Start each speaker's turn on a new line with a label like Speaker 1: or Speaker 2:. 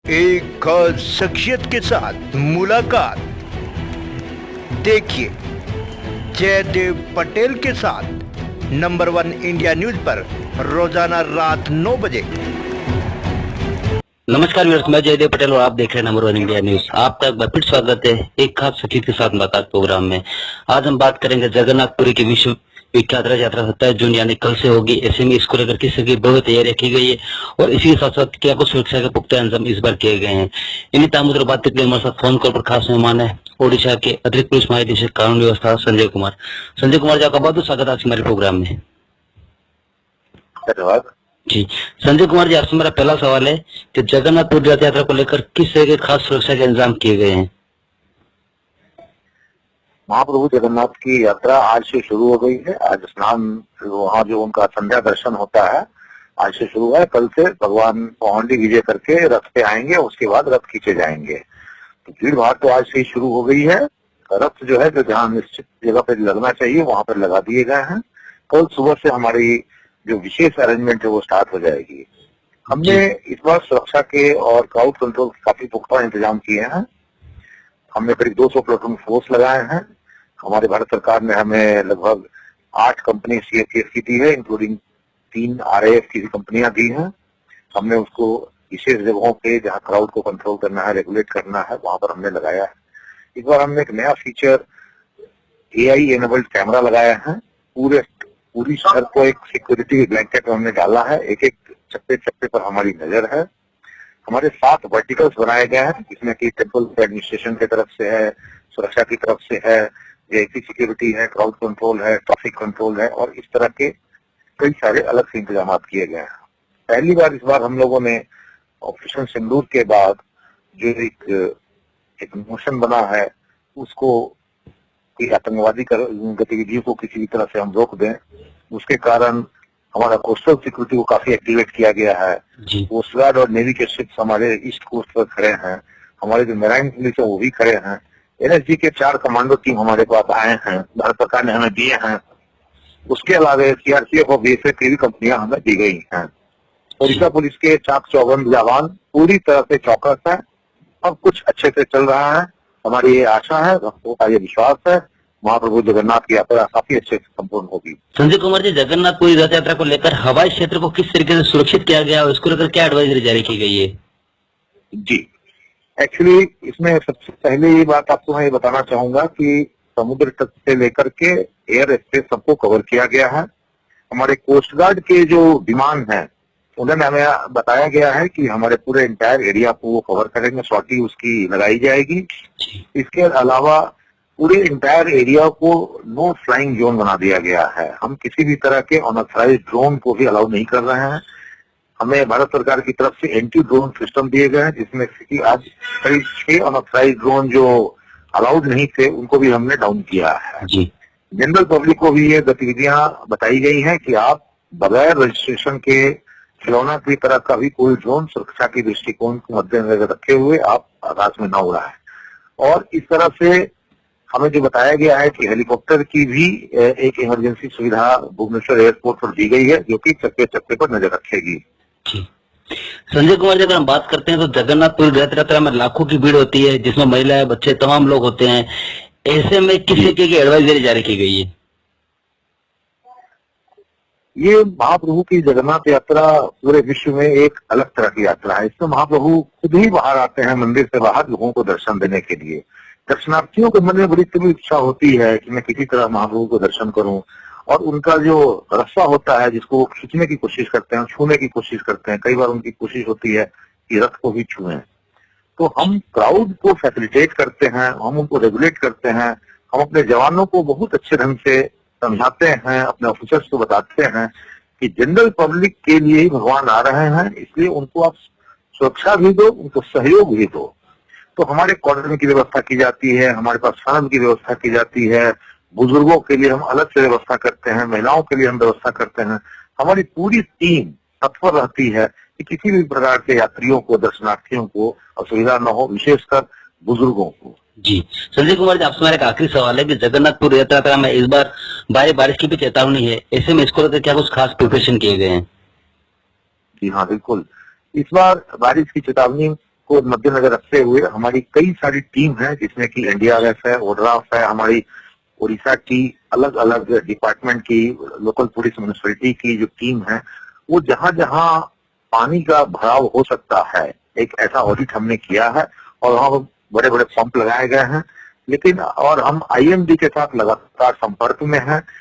Speaker 1: एक खास शख्सियत के साथ मुलाकात। देखिए जयदेव पटेल के साथ नंबर 1 इंडिया न्यूज पर रोजाना रात 9 बजे।
Speaker 2: नमस्कार व्यूअर्स, मैं जयदेव पटेल और आप देख रहे हैं नंबर 1 इंडिया न्यूज। आपका एक बार फिर स्वागत है एक खास शख्सियत के साथ मुलाकात प्रोग्राम में। आज हम बात करेंगे जगन्नाथपुरी की विश्व विख्यात रथ यात्रा 27 जून यानी कल से होगी। ऐसे में इसको लेकर किस तरह की भव्य तैयारियां की गई है और इसी के साथ साथ क्या कुछ सुरक्षा के पुख्ता इंतजाम इस बार किए गए हैं, इन्हीं तामुद्र बातचीत के लिए हमारे साथ फोन कॉल पर खास मेहमान है ओडिशा के अतिरिक्त पुलिस महानिदेशक कानून व्यवस्था संजय कुमार। संजय कुमार जी, आपका बहुत बहुत स्वागत है आज हमारे प्रोग्राम में।
Speaker 3: धन्यवाद
Speaker 2: जी संजय कुमार जी, आपसे मेरा पहला सवाल है कि जगन्नाथपुर रथ यात्रा को लेकर किस तरह के खास सुरक्षा के इंतजाम किए गए हैं?
Speaker 3: महाप्रभु जगन्नाथ की यात्रा आज से शुरू हो गई है। आज स्नान, वहाँ जो उनका संध्या दर्शन होता है, आज से शुरू है। कल से भगवान पौंडी विजय करके रथ पे आएंगे, उसके बाद रथ खींचे जाएंगे। तो भीड़ भाड़ तो आज से ही शुरू हो गई है। रथ जो है, जो जहाँ निश्चित जगह पे लगना चाहिए वहां पर लगा दिए गए हैं। कल सुबह से हमारी जो विशेष अरेंजमेंट है वो स्टार्ट हो जाएगी। हमने इस बार सुरक्षा के और क्राउड कंट्रोल के काफी पुख्ता इंतजाम किए हैं। हमने करीब 200 प्लाटून फोर्स लगाए हैं। हमारे भारत सरकार ने हमें लगभग 8 कंपनी सीएपीएफ की दी है, इंक्लूडिंग 3 आरएएफ की कंपनियां दी हैं। हमने उसको विशेष जगहों पे जहां क्राउड को कंट्रोल करना है, रेगुलेट करना है, वहां पर हमने लगाया है। इस बार हमने एक नया फीचर एआई एनेबल्ड कैमरा लगाया है। पूरी शहर को एक सिक्योरिटी ब्लैंकेट में हमने डाला है। एक एक चप्पे चप्पे पर हमारी नजर है। हमारे 7 वर्टिकल्स बनाए गए हैं, जिसमें कि टेम्पल एडमिनिस्ट्रेशन की तरफ से है, सुरक्षा की तरफ से है, जेआईटी सिक्योरिटी है, क्राउड कंट्रोल है, ट्रैफिक कंट्रोल है, और इस तरह के कई सारे अलग से इंतजाम किए गए हैं। पहली बार इस बार हम लोगों ने ऑपरेशन सिंदूर के बाद जो एक मोशन बना है, उसको आतंकवादी गतिविधियों को किसी भी तरह से हम रोक दें, उसके कारण हमारा कोस्टल सिक्योरिटी को काफी एक्टिवेट किया गया है। कोस्ट गार्ड और नेवी के शिप्स हमारे ईस्ट कोस्ट पर खड़े हैं। हमारे जो मैराइन पुलिस है वो भी खड़े हैं। एनएसजी के 4 कमांडो टीम हमारे पास आए हैं, भारत सरकार ने हमें दिए हैं। उसके अलावा सीआरपीएफ और बीएसएफ की भी कंपनियां हमें दी गई हैं। ओडिशा पुलिस के चाक चौबंद जवान पूरी तरह से चौकस है। सब कुछ अच्छे से चल रहा है। हमारी ये आशा है, भक्तों का ये विश्वास है, महाप्रभु जगन्नाथ की यात्रा काफी अच्छे से संपूर्ण होगी।
Speaker 2: संजय कुमार जी, जगन्नाथपुरी रथ यात्रा को लेकर हवाई क्षेत्र को किस तरीके से सुरक्षित किया गया और इसको लेकर क्या एडवाइजरी जारी की गई है?
Speaker 3: जी, एक्चुअली इसमें सबसे पहले ये बात आपको मैं ये बताना चाहूंगा कि समुद्र तट से लेकर के एयर स्पेस सबको कवर किया गया है। हमारे कोस्ट गार्ड के जो विमान हैं, उन्होंने हमें बताया गया है कि हमारे पूरे इंटायर एरिया को वो कवर करेंगे, सॉटी उसकी लगाई जाएगी। इसके अलावा पूरे इंटायर एरिया को नो फ्लाइंग जोन बना दिया गया है। हम किसी भी तरह के अनऑथराइज्ड ड्रोन को भी अलाउ नहीं कर रहे हैं। हमें भारत सरकार की तरफ से एंटी ड्रोन सिस्टम दिए गए हैं, जिसमें कि आज करीब 6 अनऑथराइज्ड ड्रोन जो अलाउड नहीं थे उनको भी हमने डाउन किया है। जनरल पब्लिक को भी ये गतिविधियां बताई गई हैं कि आप बगैर रजिस्ट्रेशन के खिलौना की तरह का भी कोई ड्रोन सुरक्षा की दृष्टिकोण को मद्देनजर रखे हुए आप आकाश में न उड़ाएं। और इस तरह से हमें जो बताया गया है कि हेलीकॉप्टर की भी एक इमरजेंसी सुविधा भुवनेश्वर एयरपोर्ट पर दी गई है, जो कि चप्पे चप्पे पर नजर रखेगी।
Speaker 2: संजय कुमार जी, अगर हम बात करते हैं तो जगन्नाथपुरी रथ यात्रा में लाखों की भीड़ होती है, जिसमें महिलाएं, बच्चे, तमाम लोग होते हैं। ऐसे में किस तरीके की एडवाइजरी जारी की गई है?
Speaker 3: ये महाप्रभु की जगन्नाथ यात्रा पूरे विश्व में एक अलग तरह की यात्रा है। इसमें महाप्रभु खुद ही बाहर आते हैं, मंदिर से बाहर लोगों को दर्शन देने के लिए। दर्शनार्थियों के मन में बड़ी तीव्र इच्छा होती है कि मैं किसी तरह महाप्रभु को दर्शन करूं, और उनका जो रस्सा होता है जिसको वो खींचने की कोशिश करते हैं, छूने की कोशिश करते हैं। कई बार उनकी कोशिश होती है कि रथ को भी छुएं। तो हम क्राउड को फैसिलिटेट करते हैं, हम उनको रेगुलेट करते हैं। हम अपने जवानों को बहुत अच्छे ढंग से समझाते हैं, अपने ऑफिसर्स को बताते हैं कि जनरल पब्लिक के लिए ही भगवान आ रहे हैं, इसलिए उनको आप सुरक्षा भी दो, उनको सहयोग भी दो। तो हमारे क्वार्टर की व्यवस्था की जाती है, हमारे पास खाना की व्यवस्था की जाती है, बुजुर्गों के लिए हम अलग से व्यवस्था करते हैं, महिलाओं के लिए हम व्यवस्था करते हैं। हमारी पूरी टीम तत्पर रहती है कि किसी भी प्रकार के यात्रियों को, दर्शनार्थियों को असुविधा न हो, विशेषकर बुजुर्गों को।
Speaker 2: जी संजय कुमार जी, आपसे मेरा एक आखिरी सवाल है कि जगन्नाथपुर यात्रा में इस बार भारी बारिश की भी चेतावनी है। ऐसे में इसको लेकर क्या कुछ खास प्रिपरेशन किए गए हैं?
Speaker 3: जी हाँ, बिल्कुल। इस बार बारिश की चेतावनी को मद्देनजर रखते हुए हमारी कई सारी टीम है, जिसमें कि एनडीआरएफ है, ओड्राफ है, हमारी उड़ीसा की अलग अलग डिपार्टमेंट की, लोकल पुलिस म्युनिसिपैलिटी की जो टीम है, वो जहां जहां पानी का भराव हो सकता है, एक ऐसा ऑडिट हमने किया है और वहां बड़े बड़े पंप लगाए गए हैं। लेकिन और हम आईएमडी के साथ लगातार संपर्क में हैं।